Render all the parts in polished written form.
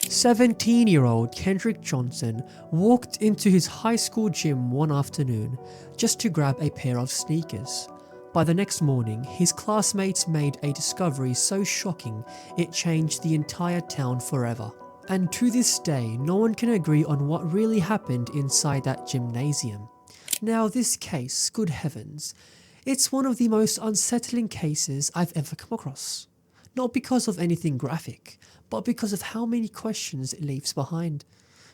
17-year-old Kendrick Johnson walked into his high school gym one afternoon just to grab a pair of sneakers. By the next morning, his classmates made a discovery so shocking it changed the entire town forever. And to this day, no one can agree on what really happened inside that gymnasium. Now this case, good heavens, it's one of the most unsettling cases I've ever come across. Not because of anything graphic, but because of how many questions it leaves behind.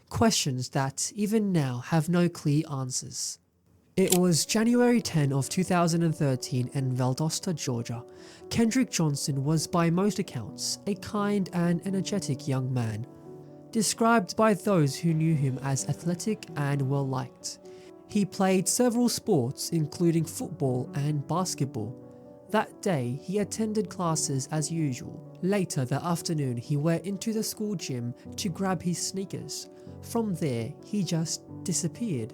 Questions that, even now, have no clear answers. It was January 10 of 2013 in Valdosta, Georgia. Kendrick Johnson was by most accounts a kind and energetic young man, described by those who knew him as athletic and well liked. He played several sports including football and basketball. That day, he attended classes as usual. Later that afternoon, he went into the school gym to grab his sneakers. From there, he just disappeared.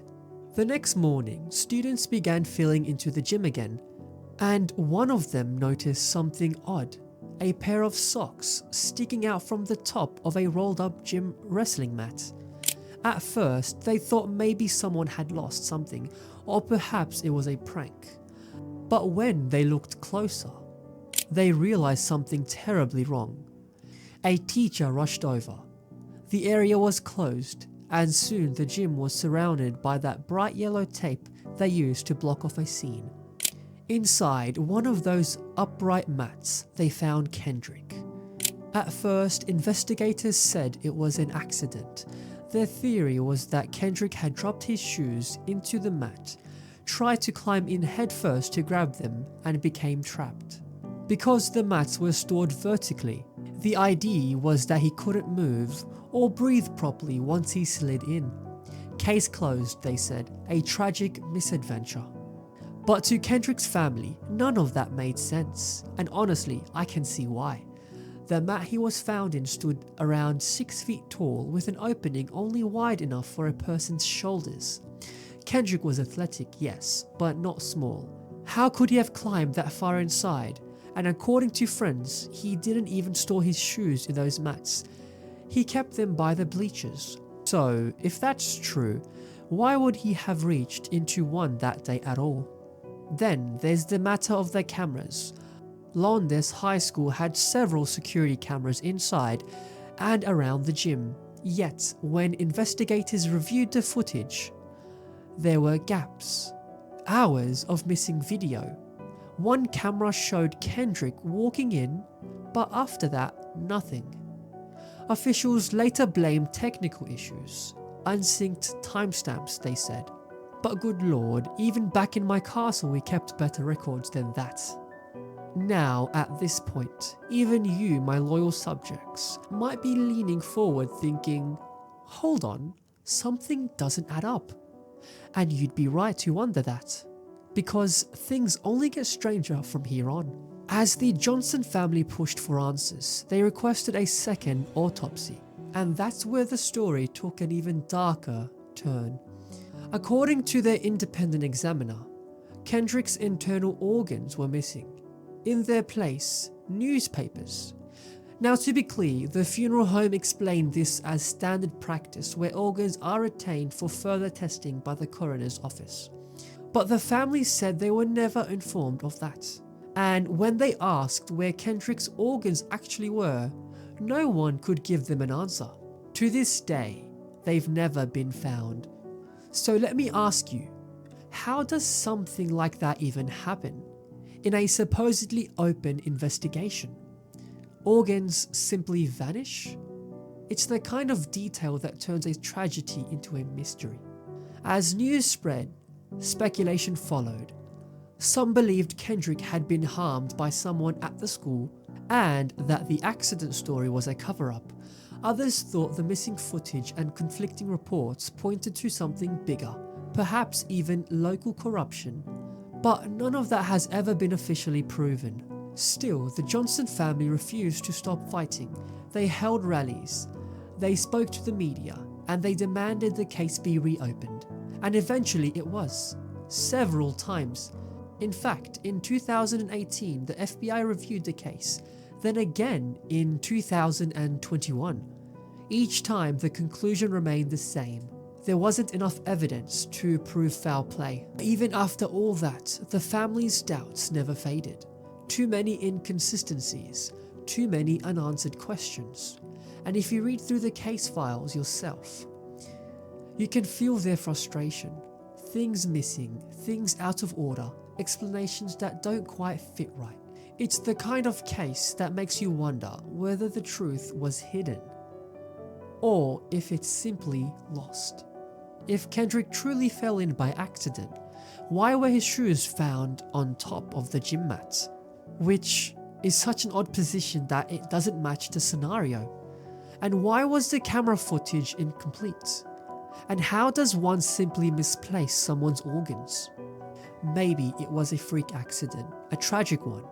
The next morning, students began filling into the gym again, and one of them noticed something odd. A pair of socks sticking out from the top of a rolled-up gym wrestling mat. At first, they thought maybe someone had lost something, or perhaps it was a prank. But when they looked closer, they realized something terribly wrong. A teacher rushed over. The area was closed, and soon the gym was surrounded by that bright yellow tape they used to block off a scene. Inside one of those upright mats, they found Kendrick. At first, investigators said it was an accident. Their theory was that Kendrick had dropped his shoes into the mat, tried to climb in headfirst to grab them, and became trapped. Because the mats were stored vertically, the idea was that he couldn't move or breathe properly once he slid in. Case closed, they said, a tragic misadventure. But to Kendrick's family, none of that made sense, and honestly, I can see why. The mat he was found in stood around 6 feet tall with an opening only wide enough for a person's shoulders. Kendrick was athletic, yes, but not small. How could he have climbed that far inside? And according to friends, he didn't even store his shoes in those mats. He kept them by the bleachers. So, if that's true, why would he have reached into one that day at all? Then there's the matter of the cameras. Lowndes High School had several security cameras inside and around the gym. Yet, when investigators reviewed the footage, there were gaps. Hours of missing video. One camera showed Kendrick walking in, but after that, nothing. Officials later blamed technical issues. Unsynced timestamps, they said. But good lord, even back in my castle we kept better records than that. Now, at this point, even you, my loyal subjects, might be leaning forward thinking, hold on, something doesn't add up. And you'd be right to wonder that, because things only get stranger from here on. As the Johnson family pushed for answers, they requested a second autopsy, and that's where the story took an even darker turn. According to their independent examiner, Kendrick's internal organs were missing. In their place, newspapers. Now, to be clear, the funeral home explained this as standard practice where organs are retained for further testing by the coroner's office. But the family said they were never informed of that. And when they asked where Kendrick's organs actually were, no one could give them an answer. To this day, they've never been found. So let me ask you, how does something like that even happen in a supposedly open investigation? Organs simply vanish? It's the kind of detail that turns a tragedy into a mystery. As news spread, speculation followed. Some believed Kendrick had been harmed by someone at the school and that the accident story was a cover-up. Others thought the missing footage and conflicting reports pointed to something bigger, perhaps even local corruption. But none of that has ever been officially proven. Still, the Johnson family refused to stop fighting. They held rallies, they spoke to the media, and they demanded the case be reopened. And eventually it was. Several times. In fact, in 2018, the FBI reviewed the case. Then again in 2021. Each time the conclusion remained the same. There wasn't enough evidence to prove foul play. Even after all that, the family's doubts never faded. Too many inconsistencies, too many unanswered questions. And if you read through the case files yourself, you can feel their frustration. Things missing, things out of order, explanations that don't quite fit right. It's the kind of case that makes you wonder whether the truth was hidden, or if it's simply lost. If Kendrick truly fell in by accident, why were his shoes found on top of the gym mat? Which is such an odd position that it doesn't match the scenario. And why was the camera footage incomplete? And how does one simply misplace someone's organs? Maybe it was a freak accident, a tragic one.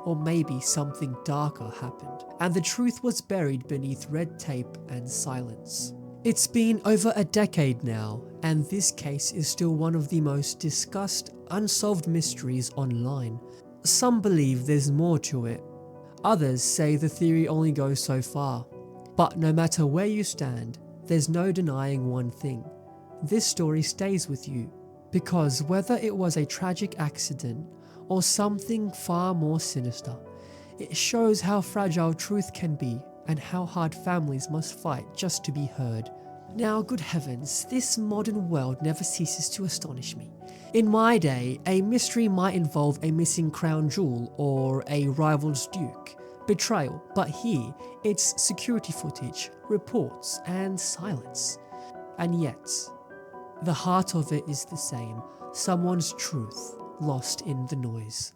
Or maybe something darker happened, and the truth was buried beneath red tape and silence. It's been over a decade now, and this case is still one of the most discussed, unsolved mysteries online. Some believe there's more to it. Others say the theory only goes so far. But no matter where you stand, there's no denying one thing. This story stays with you, because whether it was a tragic accident or something far more sinister, it shows how fragile truth can be and how hard families must fight just to be heard. Now, good heavens, this modern world never ceases to astonish me. In my day, a mystery might involve a missing crown jewel or a rival's duke, betrayal, but here, it's security footage, reports, and silence. And yet, the heart of it is the same, someone's truth lost in the noise.